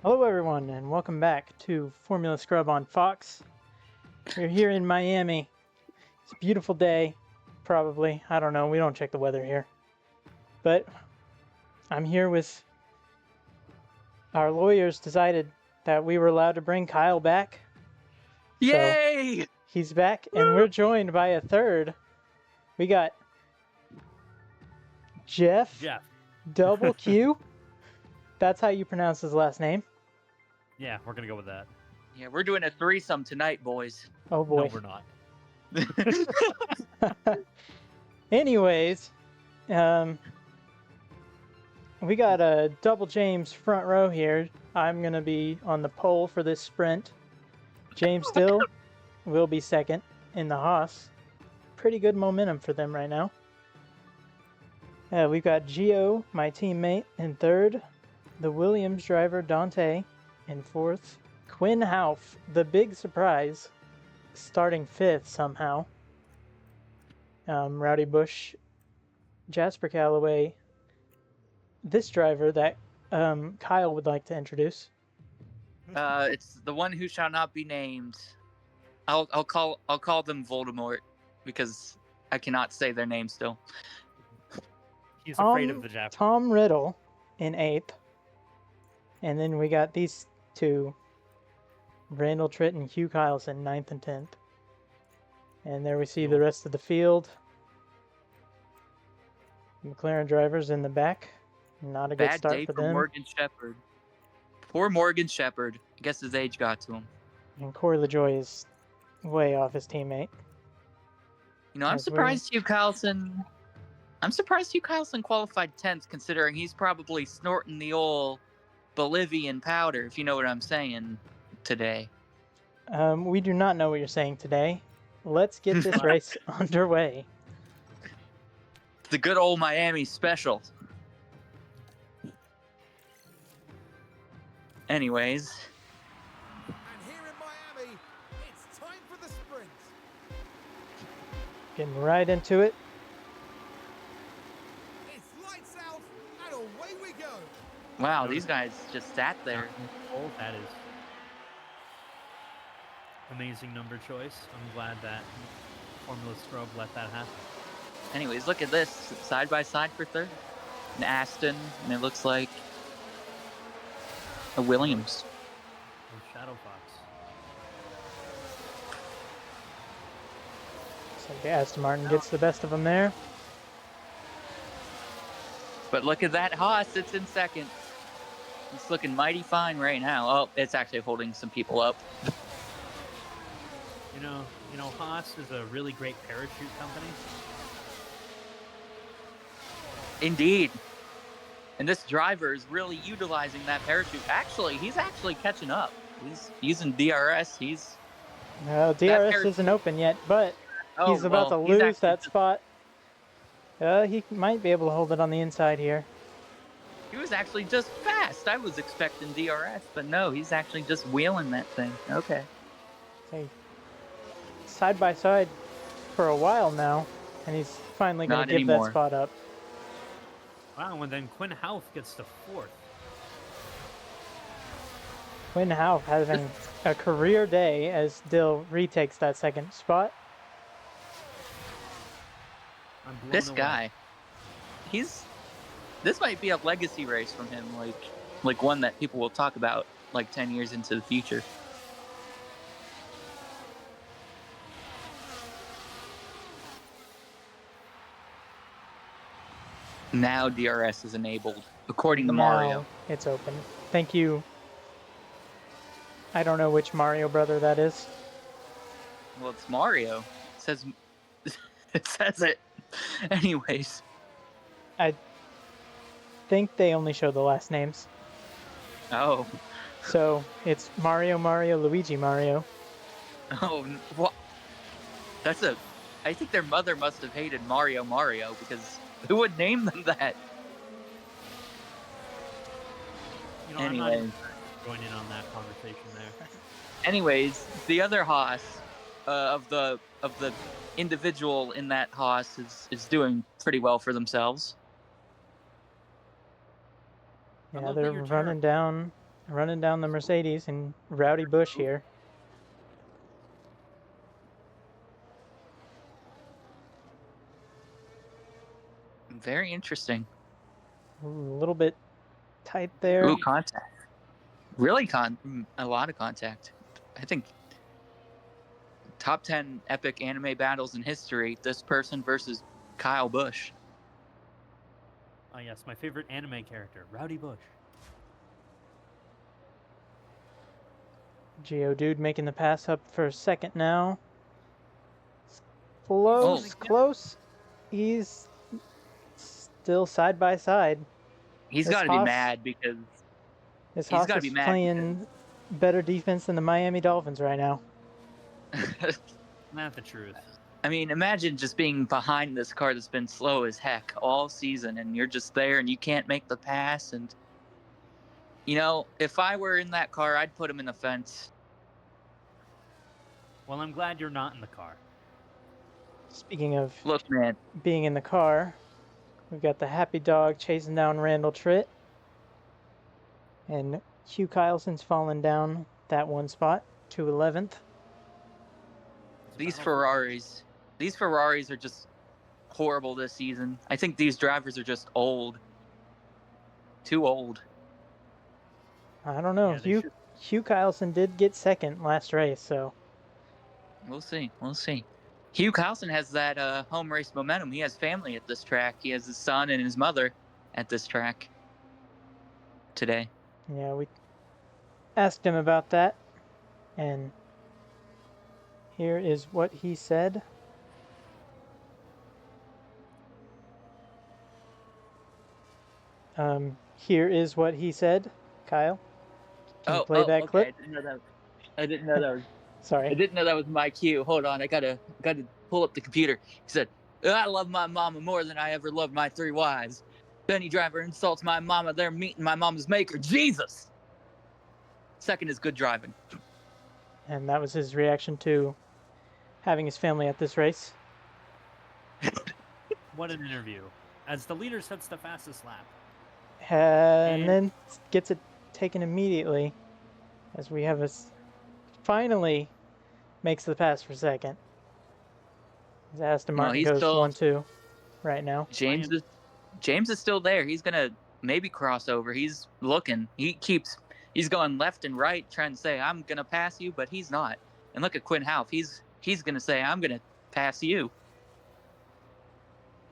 Hello, everyone, and welcome back to Formula Scrub on Fox. We're here in Miami. It's a beautiful day, probably. I don't know. We don't check the weather here. But I'm here with our lawyers decided that we were allowed to bring Kyle back. Yay! So he's back, and we're joined by a third. We got Jeff Double Q. That's how you pronounce his last name. Yeah, we're gonna go with that. Yeah, we're doing a threesome tonight, boys. Oh boy. No, we're not. Anyways, we got a double James front row here. I'm gonna be on the pole for this sprint. James Dill will be second in the Haas. Pretty good momentum for them right now. We've got Gio, my teammate, in third. The Williams driver, Dante, in fourth. Quinn Houff, the big surprise, starting fifth somehow. Rowdy Bush, Jasper Calloway, this driver that Kyle would like to introduce. It's the one who shall not be named. I'll call them Voldemort because I cannot say their name still. He's afraid of the Japanese. Tom Riddle in eighth. And then we got these two, Randall Tritt and Hugh Kyleson, 9th and 10th. And there we see the rest of the field. McLaren drivers in the back. Not a good Bad start day for for them. Morgan Shepherd. Poor Morgan Shepherd. I guess his age got to him. And Corey LaJoy is way off his teammate. You know, I'm surprised Hugh Kyleson qualified 10th, considering he's probably snorting the old Bolivian powder, if you know what I'm saying, today. We do not know what you're saying today. Let's get this race underway. The good old Miami special. Anyways. And here in Miami, it's time for the sprint. Getting right into it. It's lights out and away we go. Wow, these guys just sat there. Oh, that is amazing number choice. I'm glad that Formula Scrub let that happen. Anyways, look at this. Side by side for third. An Aston, and it looks like a Williams. And Shadow Fox. So Aston Martin gets the best of them there. But look at that Haas. It's in second. It's looking mighty fine right now. Oh, it's actually holding some people up. You know, Haas is a really great parachute company. Indeed. And this driver is really utilizing that parachute. Actually, he's actually catching up. He's using DRS. DRS isn't open yet, but he's about to lose that spot. He might be able to hold it on the inside here. He was actually just fast. I was expecting DRS, but no, he's actually just wheeling that thing. Okay. Hey, side by side for a while now, and he's finally going to give that spot up. Wow, and then Quinn Houff gets to fourth. Quinn Houff having a career day as Dill retakes that second spot. This guy, this might be a legacy race from him, like one that people will talk about like 10 years into the future. Now DRS is enabled, according to Mario. It's open. Thank you. I don't know which Mario brother that is. Well, it's Mario. It says it. Anyways. I think they only show the last names. Oh. So it's Mario, Luigi, Mario. Oh, what? I think their mother must have hated Mario, because who would name them that? You know, I'm not even going in on that conversation there. Anyways, the other Haas of the individual in that Haas is doing pretty well for themselves. Yeah, they're running down running down the Mercedes and Rowdy Bush here. Very interesting. A little bit tight there. Ooh, contact. Really a lot of contact. I think top 10 epic anime battles in history. This person versus Kyle Busch. Oh yes, my favorite anime character, Rowdy Bush. Geodude making the pass up for second now. Close, close. He's still side by side. He's This got to be Haas- mad because This he's Haas gotta is be mad playing better defense than the Miami Dolphins right now. Not the truth. I mean, imagine just being behind this car that's been slow as heck all season, and you're just there and you can't make the pass. And, you know, if I were in that car, I'd put him in the fence. Well, I'm glad you're not in the car. Speaking of Look, man, being in the car, we've got the Happy Dog chasing down Randall Tritt. And Hugh Kyleson's fallen down that one spot to 11th. these Ferraris are just horrible this season. I think these drivers are just old. Too old. I don't know. Yeah, Hugh Kyleson did get second last race, so We'll see. Hugh Carlson has that home race momentum. He has family at this track. He has his son and his mother at this track today. yeah, we asked him about that, and here is what he said. Here is what he said. Kyle, can you play that okay. clip? I didn't know that was. Sorry. I didn't know that was my cue. Hold on, I gotta pull up the computer. He said, "I love my mama more than I ever loved my 3 wives." Benny driver insults my mama. They're meeting my mama's maker, Jesus. Second is good driving. And that was his reaction to having his family at this race. What an interview. As the leader sets the fastest lap. And then gets it taken immediately as we have finally makes the pass for second. As Aston Martin goes 1-2 right now. James is still there. He's gonna maybe cross over. He's looking. He's going left and right trying to say, I'm gonna pass you, but he's not. And look at Quinn Half. He's gonna say, I'm gonna pass you.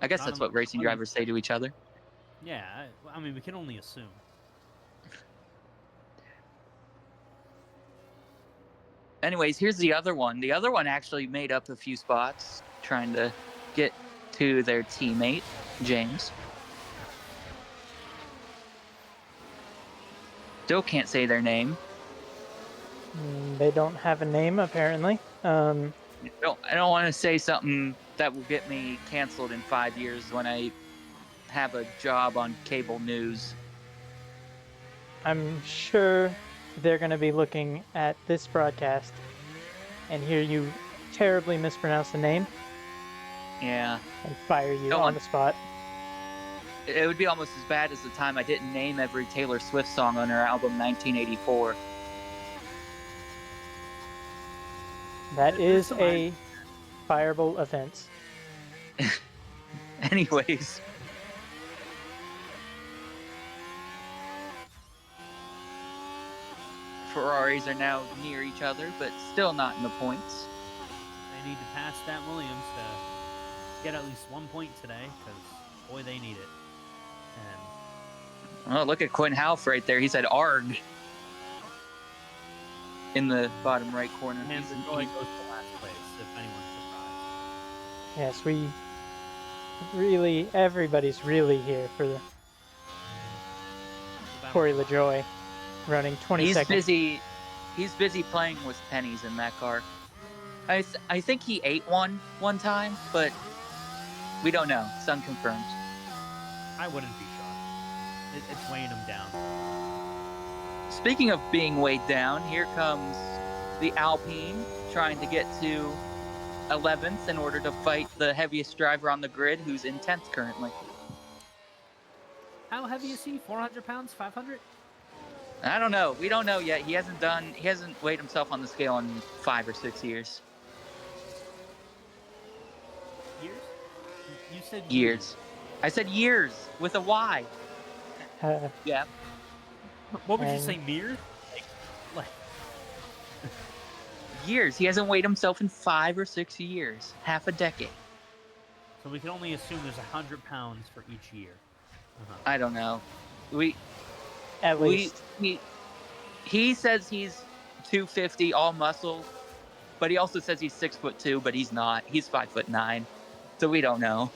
I guess that's what racing drivers say to each other. Yeah, I mean, we can only assume. Anyways, here's the other one. The other one actually made up a few spots trying to get to their teammate, James. Still can't say their name. They don't have a name, apparently. I don't want to say something that will get me canceled in 5 years when I have a job on cable news. I'm sure they're going to be looking at this broadcast and hear you terribly mispronounce the name. Yeah. And fire you on the spot. It would be almost as bad as the time I didn't name every Taylor Swift song on her album 1984. That is a fireable offense. Anyways. Ferraris are now near each other, but still not in the points. They need to pass that Williams to get at least 1 point today, because, boy, they need it. And oh, look at Quinn Half right there. He said ARG in the bottom right corner. And Roy goes to last place, if anyone's surprised. Yes, we really, everybody's really here for the Corey LaJoy running 22nd. He's busy playing with pennies in that car. I think he ate one time, but we don't know. It's unconfirmed. I wouldn't be shocked. It's weighing him down. Speaking of being weighed down, here comes the Alpine trying to get to 11th in order to fight the heaviest driver on the grid, who's in 10th currently. How heavy is he? 400 pounds? 500? I don't know. We don't know yet. He hasn't weighed himself on the scale in 5 or 6 years. Years? You said Years. I said years with a Y. Yeah. What would you And- say, mere? Like, Years. He hasn't weighed himself in 5 or 6 years. Half a decade. so we can only assume there's 100 pounds for each year. I don't know. At least. He says he's 250 all muscle, but he also says he's 6'2", but he's not. He's 5'9", so we don't know.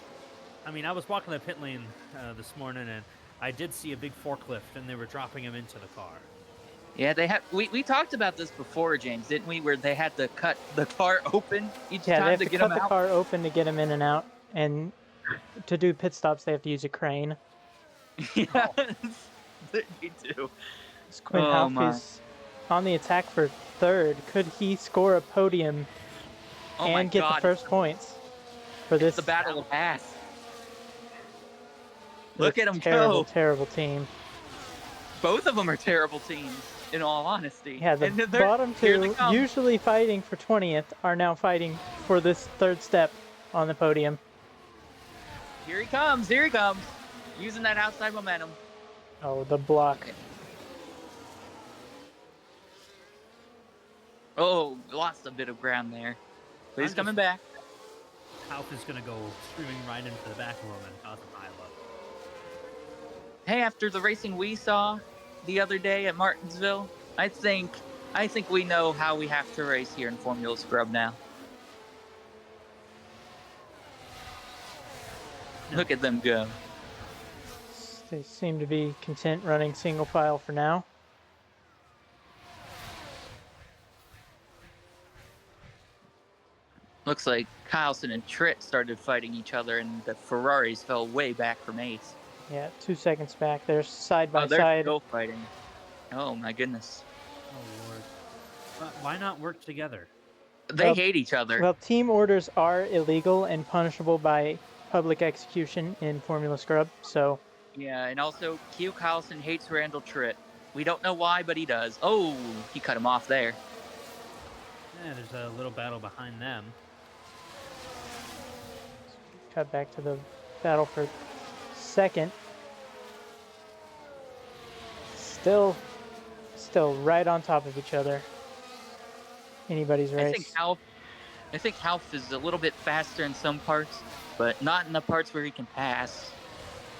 I mean, I was walking the pit lane this morning, and I did see a big forklift, and they were dropping him into the car. Yeah, they have. We talked about this before, James, didn't we? Where they had to cut the car open each Yeah, they time have to to get cut him the out. car open to get him in and out, and to do pit stops, they have to use a crane. Yeah, they do. Quinn Oh, Houff my. is on the attack for third. Could he score a podium Oh my and get God! the first points for this The battle of ass. Look at him terrible, go. terrible team? Both of them are terrible teams, in all honesty. Yeah, the And they're- bottom here they two, come. usually fighting for 20th, are now fighting for this third step on the podium. Here he comes. Here he comes. Using that outside momentum. Oh, the block. Oh, lost a bit of ground there. But he's I'm coming just- back. Houff is going to go screaming right into the back of him and cause a pileup. Hey, after the racing we saw the other day at Martinsville, I think we know how we have to race here in Formula Scrub now. No. Look at them go. They seem to be content running single file for now. Looks like Carlson and Tritt started fighting each other, and the Ferraris fell way back from eighth. Yeah, 2 seconds back. They're side by Oh, they're side. still fighting. Oh my goodness. Oh, Lord. Why not work together? They Well- hate each other. Well, team orders are illegal and punishable by public execution in Formula Scrub, so Yeah, and also Q Carlson hates Randall Tritt. We don't know why, but he does. Oh, he cut him off there. Yeah, there's a little battle behind them. cut back to the battle for second. Still right on top of each other. Anybody's race. I think Houff is a little bit faster in some parts, but not in the parts where he can pass.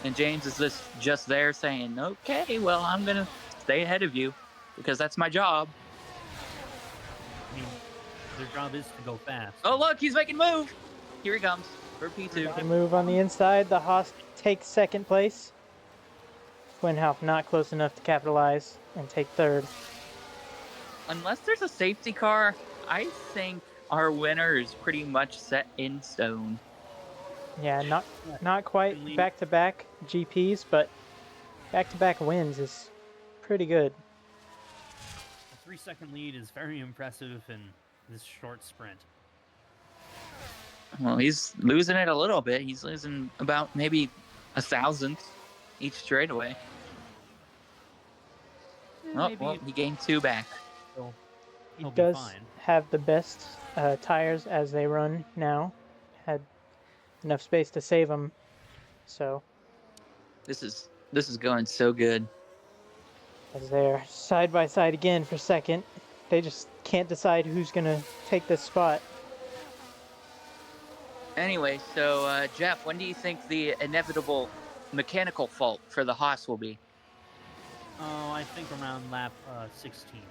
And James is just there saying, "Okay, well, I'm gonna stay ahead of you because that's my job." I mean, their job is to go fast. Oh, look, he's making a move. Here he comes for P2. Make a move on the inside. The Haas takes second place. Quinn Houff not close enough to capitalize and take third. Unless there's a safety car, I think our winner is pretty much set in stone. Yeah, not quite back-to-back GPs, but back-to-back wins is pretty good. A 3-second lead is very impressive in this short sprint. Well, he's losing it a little bit. He's losing about maybe 1,000th each straightaway. Oh, Maybe well, he gained 2 back. he'll He be does fine. have the best tires as they run now. Had enough space to save them, so This is going so good. as they're side by side again for second, they just can't decide who's gonna take this spot. Anyway, so Jeff, when do you think the inevitable mechanical fault for the Haas will be? Oh, I think around lap 16.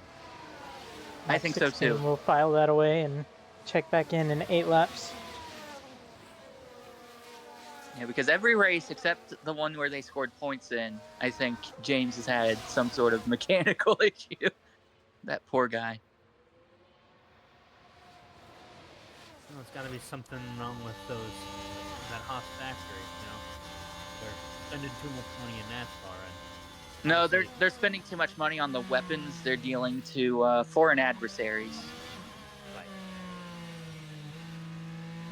I think so, 16, too. We'll file that away and check back in 8 laps. Yeah, because every race except the one where they scored points in, I think James has had some sort of mechanical issue. That poor guy. Well, it's got to be something wrong with that Haas factory. You know, they're spending too much money in NASCAR, and No, honestly, they're spending too much money on the weapons they're dealing to foreign adversaries. right.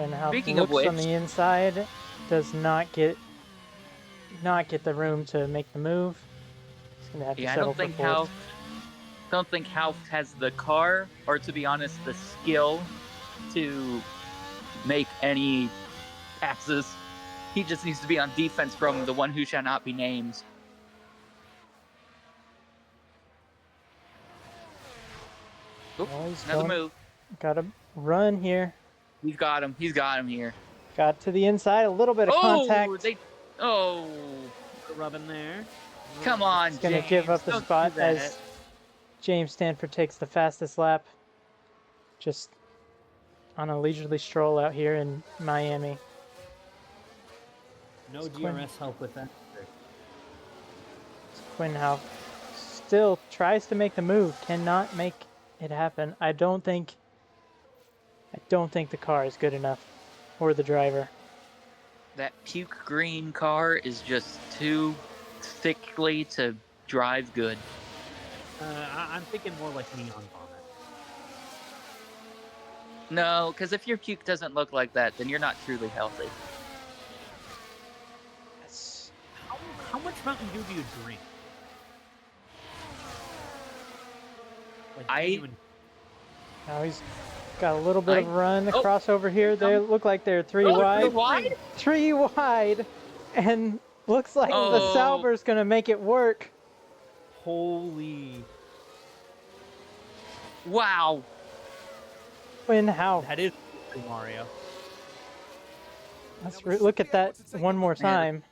And how Speaking of looks on which- the inside does not get the room to make the move. He's gonna have to Yeah, I settle don't think for fourth. don't think Half has the car, or to be honest, the skill to make any passes. He just needs to be on defense from the one who shall not be named. Oop, Oh, he's another going- move. Gotta run here. He's got him. He's got him here. Got to the inside, a little bit of contact. Oh, Rubbing there. come on, He's gonna James. give up the Don't do spot that. as James Stanford takes the fastest lap. Just on a leisurely stroll out here in Miami. No It's Quinn. DRS help with that. Quinhouse still tries to make the move, cannot make it happen. I don't think the car is good enough, or the driver. That puke green car is just too thickly to drive good. I'm thinking more like neon vomit. No, because if your puke doesn't look like that, then you're not truly healthy. It's, How much Mountain Dew do you drink? Like, genuine- now he's got a little bit of run Oh, across over here. They look like they're three Three wide. wide? 3 wide, and looks like the Oh. Sauber's gonna make it work. Holy. Wow. Quinhouse. That is Mario. Let's look at that one more time.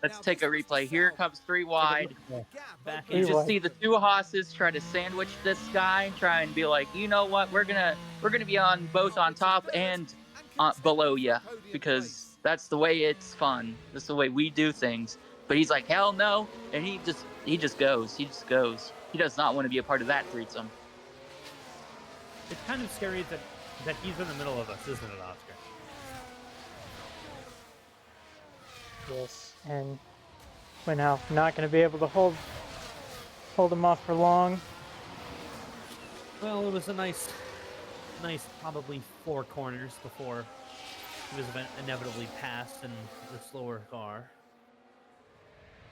Let's take a replay. Here comes 3 wide. Back Three You in. just wide. see the 2 Hosses try to sandwich this guy, try and be like, you know what, we're gonna be on both on top and below you, because that's the way it's fun. That's the way we do things. But he's like, hell no, and he just goes. He just goes. He does not want to be a part of that threesome. It's kind of scary that he's in the middle of us, isn't it, Oscar? Yes, and Quinhouse not gonna be able to hold him off for long. Well, it was a nice probably 4 corners before he was inevitably passed in the slower car.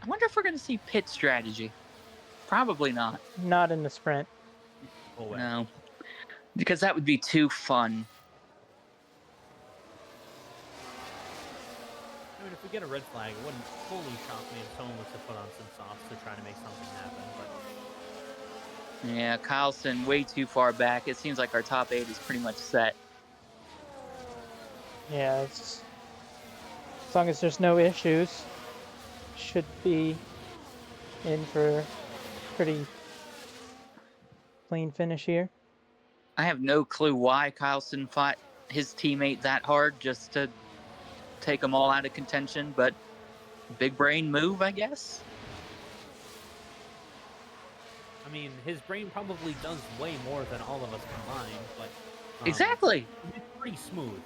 I wonder if we're gonna see pit strategy. Probably not. Not in the sprint. Oh, well. No, because that would be too fun. I mean, if we get a red flag, it wouldn't fully shock me if someone was to put on some softs to try to make something happen. But Yeah, Carlson way too far back. It seems like our top 8 is pretty much set. Yeah, it's, as long as there's no issues, should be in for a pretty clean finish here. I have no clue why Carlson fought his teammate that hard just to take them all out of contention, but big brain move, I guess. I mean, his brain probably does way more than all of us combined. But Exactly. it's pretty smooth.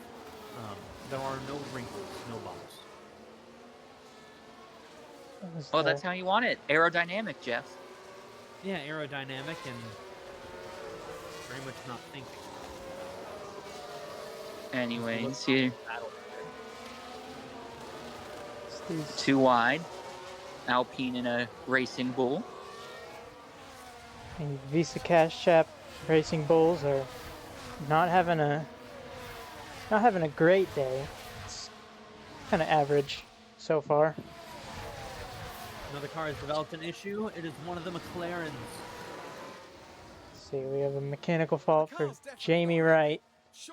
There are no wrinkles, no bumps. Well, that's how you want it. Aerodynamic, Jeff. Yeah, aerodynamic and very much not thinking. Anyways, here, Battle. 2 wide. Alpine in a Racing Bull. And Visa Cash App Racing Bulls are not having a great day. It's kind of average so far. Another car has developed an issue. It is one of the McLarens. Let's see, we have a mechanical fault for Jamie Wright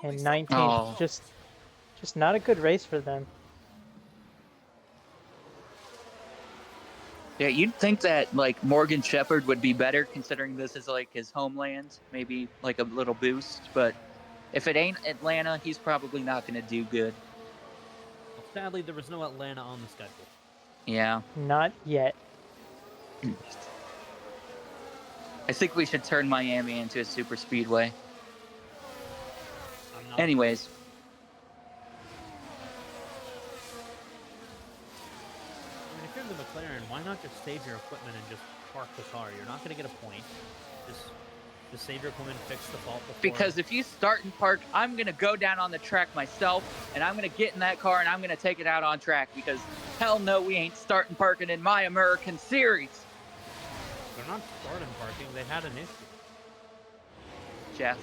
in 19th. Oh. Just not a good race for them. Yeah, you'd think that like Morgan Shepherd would be better, considering this is like his homeland. Maybe like a little boost, but if it ain't Atlanta, he's probably not going to do good. Well, sadly, there was no Atlanta on the schedule. Yeah, Not yet. I think we should turn Miami into a super speedway. I'm not. Anyways, I mean, if you're in the McLaren, why not just save your equipment and just park the car? You're not going to get a point. Just save your equipment, fix the fault before. because if you start and park, I'm going to go down on the track myself, and I'm going to get in that car, and I'm going to take it out on track, because hell no, we ain't starting parking in my American Series. They're not starting parking. They had an issue. Jeff.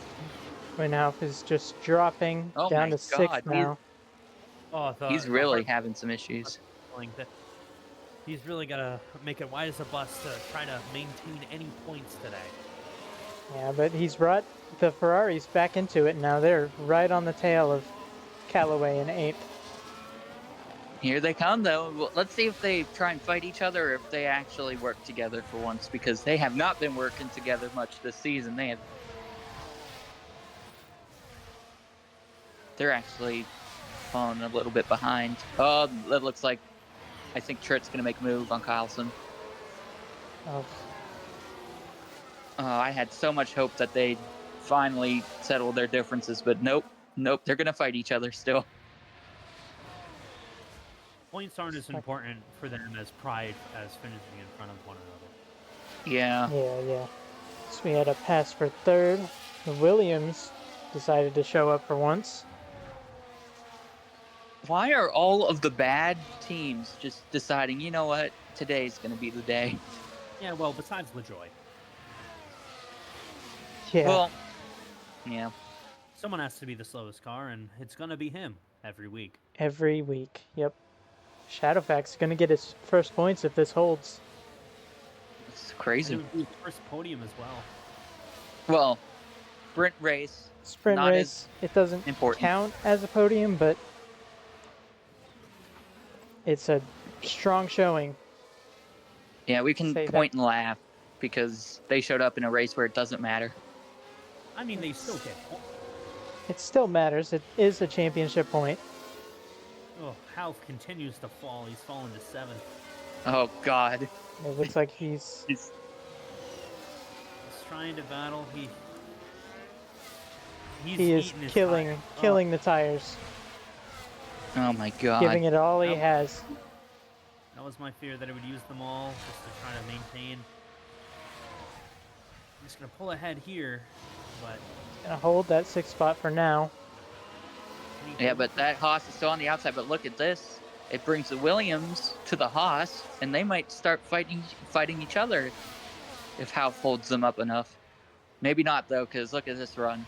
Winhoff is just dropping Oh down my to God, 6th now. Oh, he's really having some issues. He's really got to make it wide as a bus to try to maintain any points today. Yeah, but he's brought the Ferraris back into it now. They're right on the tail of Callaway in 8th. Here they come, though. Well, let's see if they try and fight each other or if they actually work together for once, because they have not been working together much this season. They're actually falling a little bit behind. Oh, that looks like I think Tritt's going to make a move on Carlson. Oh, I had so much hope that they'd finally settle their differences, but nope, they're going to fight each other still. Points aren't as important for them as pride as finishing in front of one another. Yeah. yeah. So we had a pass for 3rd. Williams decided to show up for once. Why are all of the bad teams just deciding, you know what, today's going to be the day? Yeah, well, besides LaJoy. Yeah. Well, yeah. Someone has to be the slowest car, and it's going to be him every week. Every week, yep. Shadowfax's going to get his first points if this holds. It's And crazy. it would be his first podium as well. Well, sprint race. Sprint Not race, it doesn't important. count as a podium, but it's a strong showing. Yeah, we can Say point and laugh because they showed up in a race where it doesn't matter. I mean, they still get points. It still matters. It is a championship point. Oh, Half continues to fall. He's fallen to 7th. Oh, God. It looks like he's He's trying to battle. he is eating his killing tire. killing the tires, Oh, my God. giving it all he Nope. has. That was my fear, that it would use them all just to try to maintain. I'm just going to pull ahead here, but... Gonna hold that 6th spot for now. Yeah, but that Haas is still on the outside. But look at this. It brings the Williams to the Haas, and they might start fighting each other if Half holds them up enough. Maybe not, though, because look at this run.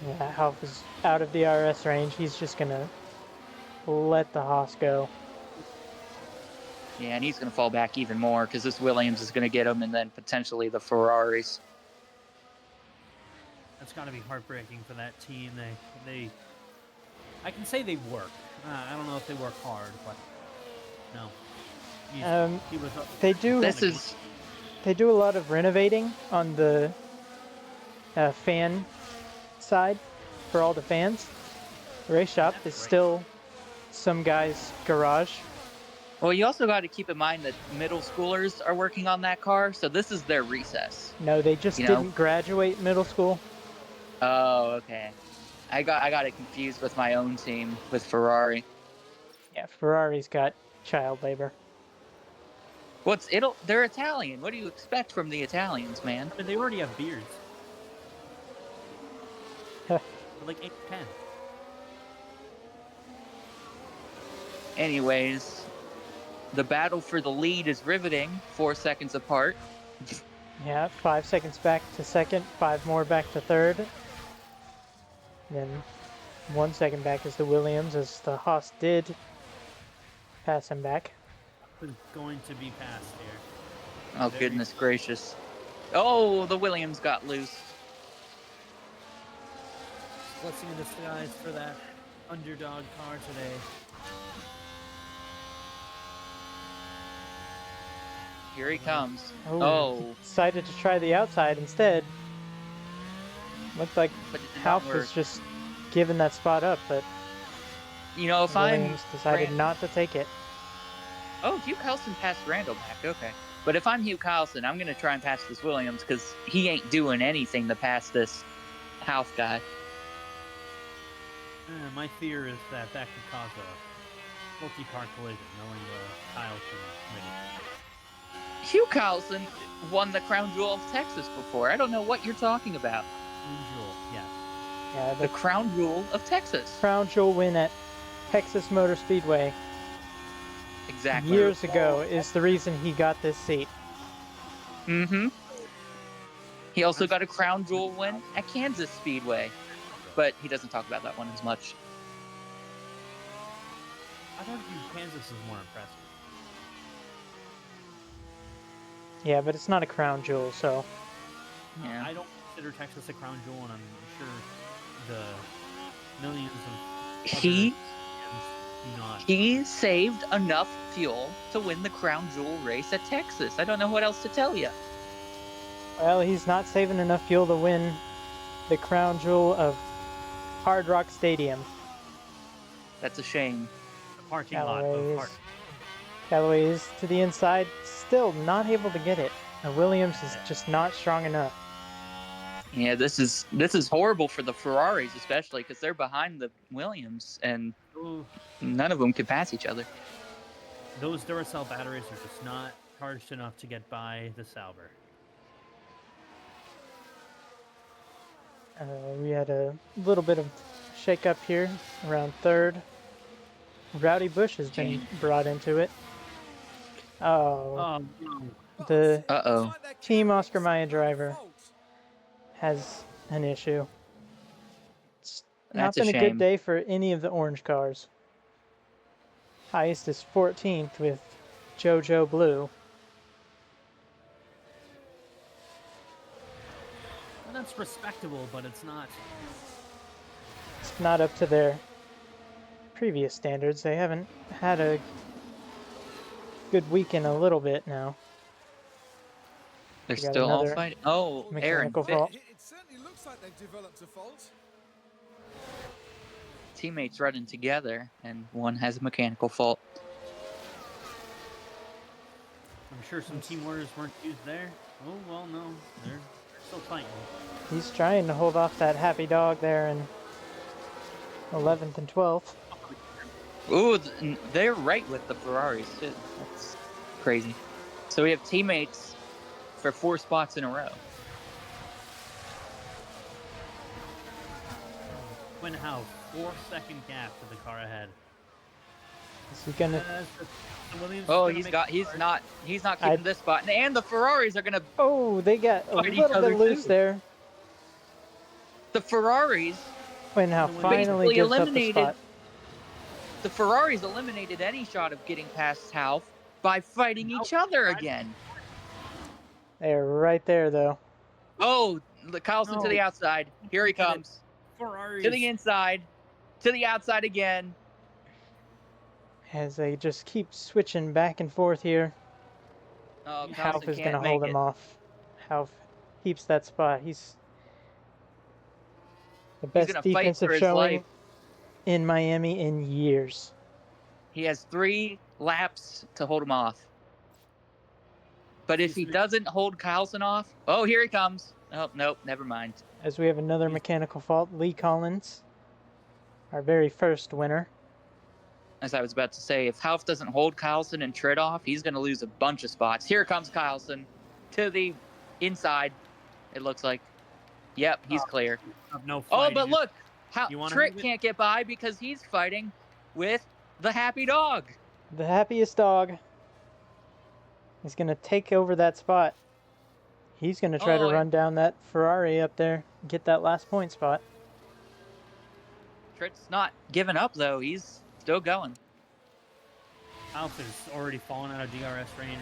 Yeah, Half is out of the RS range. He's just gonna let the Haas go. Yeah, and he's going to fall back even more because this Williams is going to get him, and then potentially the Ferraris. That's got to be heartbreaking for that team. They I can say they work. I don't know if they work hard, but no. He was up. They do. They do a lot of renovating on the fan side for all the fans. The race shop That's is great. still some guy's garage. Well, you also got to keep in mind that middle schoolers are working on that car, so this is their recess. No, they just You know? didn't graduate middle school. Oh, okay. I got it confused with my own team with Ferrari. Yeah, Ferrari's got child labor. They're Italian. What do you expect from the Italians, man? I mean, they already have beards. Huh. They're like 8 10. Anyways, the battle for the lead is riveting. 4 seconds apart. Yeah, 5 seconds back to 2nd, 5 more back to 3rd. Then 1 second back is the Williams, as the Haas did pass him back. Is going to be passed here. Oh, Very- goodness gracious. Oh, the Williams got loose. Blessing in disguise for that underdog car today. Here he comes. Ooh, Oh, he decided to try the outside instead. Looked like but it did not Half work. was just giving that spot up, but You know, if I'm... Williams decided Rand- not to take it. Oh, Hugh Carlson passed Randall back. Okay. But if I'm Hugh Carlson, I'm going to try and pass this Williams because he ain't doing anything to pass this Half guy. My fear is that could cause a multi-car collision, knowing the Carlson committee. Hugh Carlson won the Crown Jewel of Texas before. I don't know what you're talking about. Usual, yes. Yeah, The the Crown Jewel of Texas. crown jewel win at Texas Motor Speedway Exactly. years ago is the reason he got this seat. Mm-hmm. He also got a crown jewel win at Kansas Speedway, but he doesn't talk about that one as much. I thought Kansas was more impressive. Yeah, but it's not a crown jewel, so Yeah. I don't consider Texas a crown jewel, and I'm sure the millions of He do not. he saved enough fuel to win the crown jewel race at Texas. I don't know what else to tell you. well, he's not saving enough fuel to win the crown jewel of Hard Rock Stadium. That's a shame. The parking lot of Hart. Callaway is to the inside, still not able to get it. Williams is just not strong enough. Yeah, this is horrible for the Ferraris, especially because they're behind the Williams, and Ooh, none of them could pass each other. those Duracell batteries are just not charged enough to get by the Sauber. We had a little bit of shake-up here around third. Rowdy Bush has been brought into it. Oh, the Uh-oh. Team Oscar Mayer driver has an issue. It's not That's a been a shame. good day for any of the orange cars. Highest is 14th with JoJo Blue. Well, that's respectable, but it's not. It's not up to their previous standards. They haven't had a good week in a little bit now. They're We got still all another fighting. Oh, Aaron. mechanical fault. It certainly looks like they've developed a fault. Teammates running together, and one has a mechanical fault. I'm sure some team orders weren't used there. Oh, well, no. They're still fighting. He's trying to hold off that happy dog there in 11th and 12th. Ooh, they're right with the Ferraris, too. That's crazy. So we have teammates for 4 spots in a row. Quinn Howe, 4-second gap to the car ahead. Is he gonna? Oh, he's not keeping this spot, and the Ferraris are gonna. Oh, they got a Fight each little other, bit loose too. there. The Ferraris Quinn Howe finally basically gives up the eliminated. spot. The Ferraris eliminated any shot of getting past Half by fighting each other again. They're right there, though. Oh, Carlson to the outside. Here he comes. Ferraris. To the inside. To the outside again. As they just keep switching back and forth here. Oh, Half Carlson is can't gonna make hold it. him off. Half keeps that spot. He's the best gonna fight for defensive his showing life. in Miami in years. He has 3 laps to hold him off. But if he doesn't hold Carlson off, oh, here he comes. Oh, nope, never mind. As we have another mechanical fault, Lee Collins, our very first winner. As I was about to say, if Half doesn't hold Carlson and Tritt off, he's going to lose a bunch of spots. Here comes Carlson to the inside, it looks like. Yep, he's clear. No Oh, fighting. but look, You wanna Tritt move it? can't get by because he's fighting with the happy dog. The happiest dog is going to take over that spot. He's going to try to run down that Ferrari up there, get that last point spot. Tritt's not giving up, though. He's still going. Alf is already fallen out of DRS range.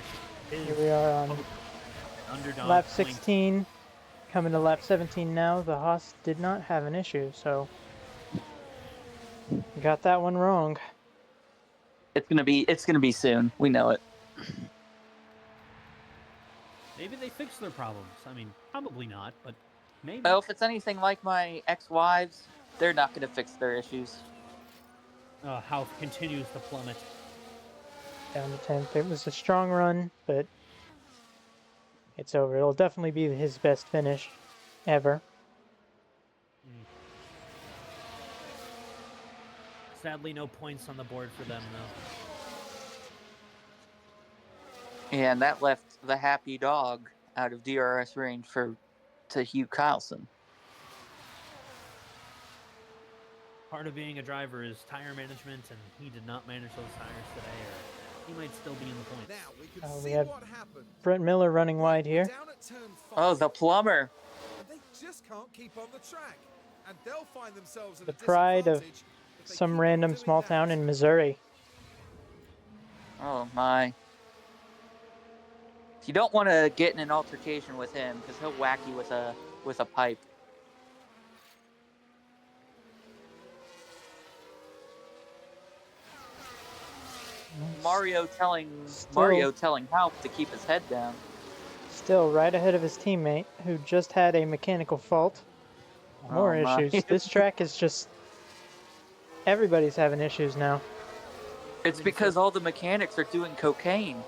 Here we are on Underdog lap point. 16, coming to lap 17 now. The Haas did not have an issue, so got that one wrong. It's gonna be soon. We know it. Maybe they fix their problems. I mean, probably not, but maybe. Well, if it's anything like my ex-wives, they're not gonna fix their issues. How continues to plummet. Down to 10th. It was a strong run, but it's over. It'll definitely be his best finish ever. Sadly, no points on the board for them, though. And that left the happy dog out of DRS range to Hugh Carlson. Part of being a driver is tire management, and he did not manage those tires today. he might still be in the points. Now we can We see have what happened. Brent Miller running wide here. Down at turn 5. Oh, the plumber. And they just can't keep on the track. And they'll find themselves at The a pride of disadvantage if they some keep on random doing small that. town in Missouri. Oh my. You don't want to get in an altercation with him because he'll whack you with a pipe. Mario telling Halp to keep his head down. Still right ahead of his teammate, who just had a mechanical fault. More Oh, my. issues. This track is just... Everybody's having issues now. It's because all the mechanics are doing cocaine.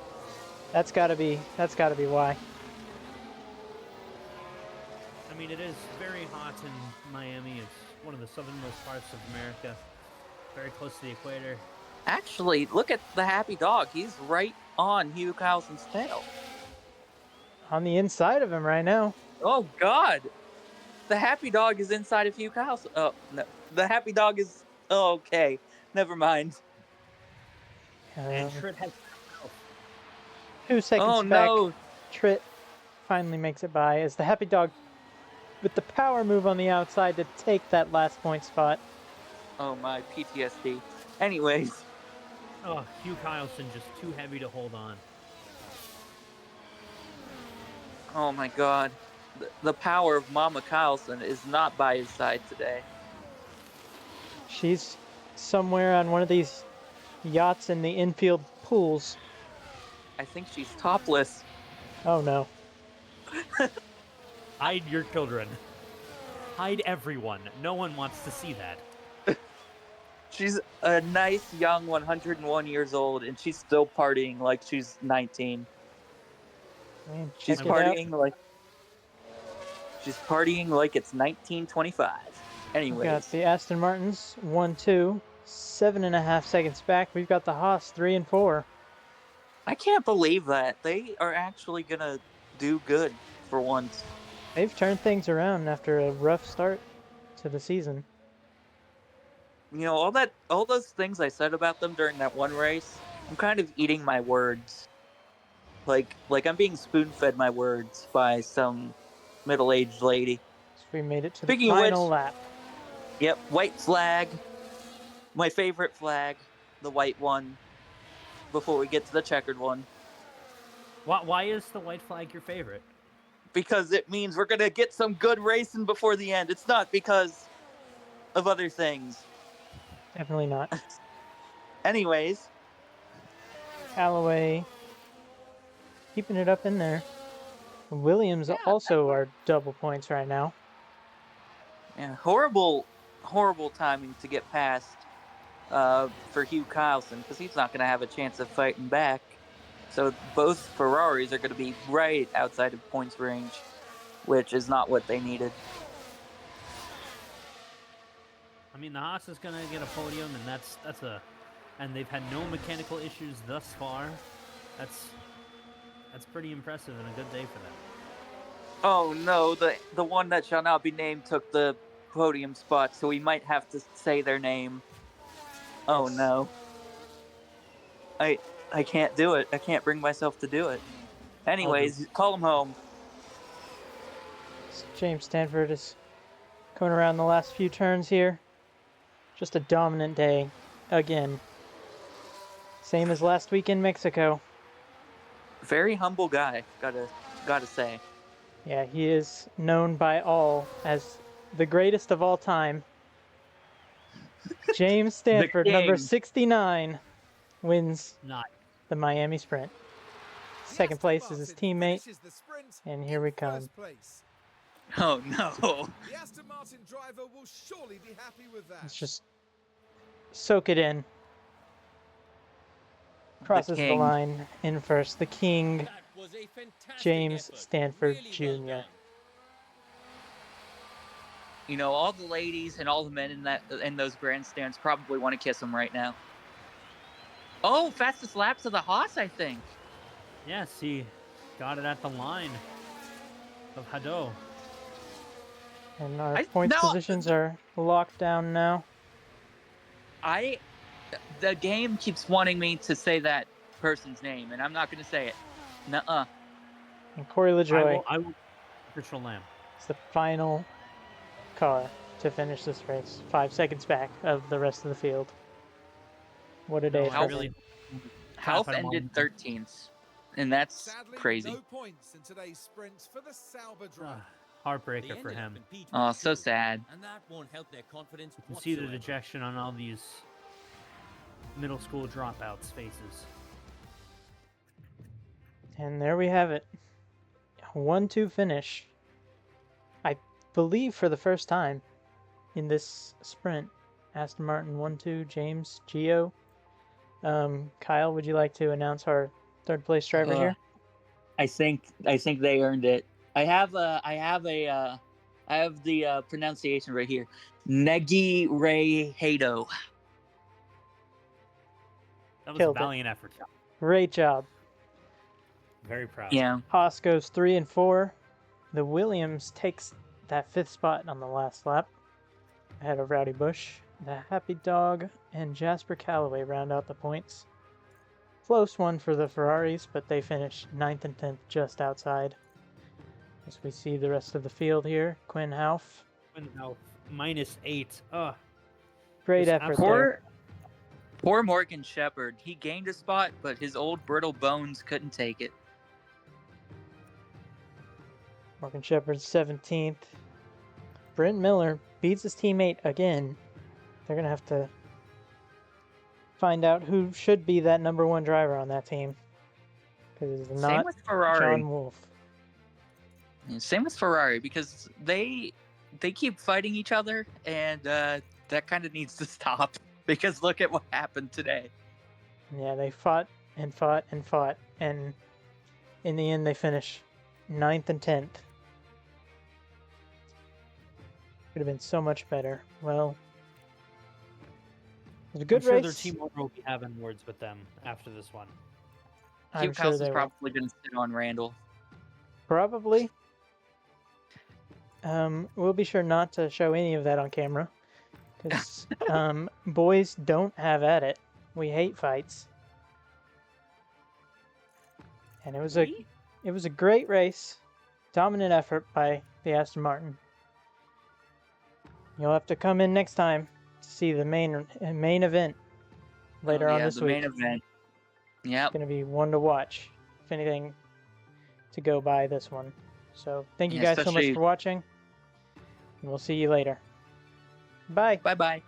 That's gotta be why. I mean, it is very hot in Miami. It's one of the southernmost parts of America, very close to the equator. Actually, look at the happy dog. He's right on Hugh Carlson's tail. On the inside of him right now. Oh, God. The happy dog is inside of Hugh Carlson. Oh, no. The happy dog is... Oh, okay. Never mind. And Tritt has 2 seconds Oh, back. no. Tritt finally makes it by as the happy dog with the power move on the outside to take that last point spot. Oh, my PTSD. Anyways. Oh, Hugh Carlson just too heavy to hold on. Oh, my God. The power of Mama Carlson is not by his side today. She's somewhere on one of these yachts in the infield pools. I think she's topless. Oh no. Hide your children. Hide everyone. No one wants to see that. She's a nice young 101 years old, and she's still partying like she's 19. I mean, She's check it out. partying like it's 1925. We've Anyways, got the Aston Martins 1-2, 7.5 seconds back. We've got the Haas 3 and 4. I can't believe that they are actually gonna do good for once. They've turned things around after a rough start to the season. You know, all those things I said about them during that one race, I'm kind of eating my words. Like I'm being spoon-fed my words by some middle-aged lady. So we made it to Speaking the of final which- lap. Yep, white flag. My favorite flag, the white one. Before we get to the checkered one. Why is the white flag your favorite? Because it means we're gonna get some good racing before the end. It's not because of other things. Definitely not. Anyways, Callaway keeping it up in there. Williams also are double points right now. yeah, horrible timing to get past for Hugh Carlson, because he's not gonna have a chance of fighting back. So both Ferraris are gonna be right outside of points range, which is not what they needed. I mean, the Haas is gonna get a podium, and and they've had no mechanical issues thus far. That's pretty impressive and a good day for them. Oh no, the one that shall not be named took the podium spot, so we might have to say their name. Oh Yes. no. I can't do it. I can't bring myself to do it. Anyways, call him home. James Stanford is coming around the last few turns here. Just a dominant day again. Same as last week in Mexico. Very humble guy, gotta say. Yeah, he is known by all as the greatest of all time. James Stanford, number king. 69, wins Not. the Miami Sprint. Second place is his teammate, Finishes the sprint and here we in come. first place. Oh no. The Aston Martin driver will surely be happy with that. Let's just soak it in. Crosses the king. line in first. The king, James Stanford Jr. You know, all the ladies and all the men in those grandstands probably want to kiss him right now. Oh, fastest laps of the Haas, I think. Yes, he got it at the line of Hado. And our points positions are locked down now. The game keeps wanting me to say that person's name, and I'm not going to say it. Nuh-uh. And Corey LaJoy I will Patrol Lamb. is the final car to finish this race. 5 seconds back of the rest of the field. What a day No, for I him. really Half clap at him ended on- 13th, and that's Sadly, crazy. no points in today's sprint for the Sauber driver. Heartbreaker for him. Oh, so sad. And that won't help their confidence You can see the whatsoever. dejection on all these middle school dropouts' faces. And there we have it. 1-2 finish. I believe for the first time in this sprint. Aston Martin 1-2, James, Gio. Kyle, would you like to announce our third place driver here? I think they earned it. I have the pronunciation right here. Negi Ray Hato. That was Killed a it. valiant effort. Great job. Very proud. Yeah. Haas goes 3 and 4. The Williams takes that 5th spot on the last lap ahead of Rowdy Bush. The Happy Dog and Jasper Calloway round out the points. Close one for the Ferraris, but they finish 9th and 10th just outside. As we see the rest of the field here, Quinn Houff. Now, -8. Ugh. Great Just effort there. Poor Morgan Shepherd. He gained a spot, but his old brittle bones couldn't take it. Morgan Shepherd 17th. Brent Miller beats his teammate again. They're going to have to find out who should be that number 1 driver on that team. Because it's Same not with Ferrari. John Wolf. Yeah, same with Ferrari because they keep fighting each other, and that kind of needs to stop. Because look at what happened today. Yeah, they fought and fought and fought. And in the end, they finish 9th and 10th. Could have been so much better. Well, it was a good I'm sure race. their team owner will be having words with them after this one. I'm Hugh sure House they is will. probably going to sit on Randall. Probably. We'll be sure not to show any of that on camera. Because boys don't have at it. We hate fights. And it was a great race. Dominant effort by the Aston Martin. You'll have to come in next time to see the main event later on this the week. main event. Yep. It's going to be one to watch, if anything, to go by this one. So thank you Yeah, guys so much especially- for watching. And we'll see you later. Bye. Bye-bye.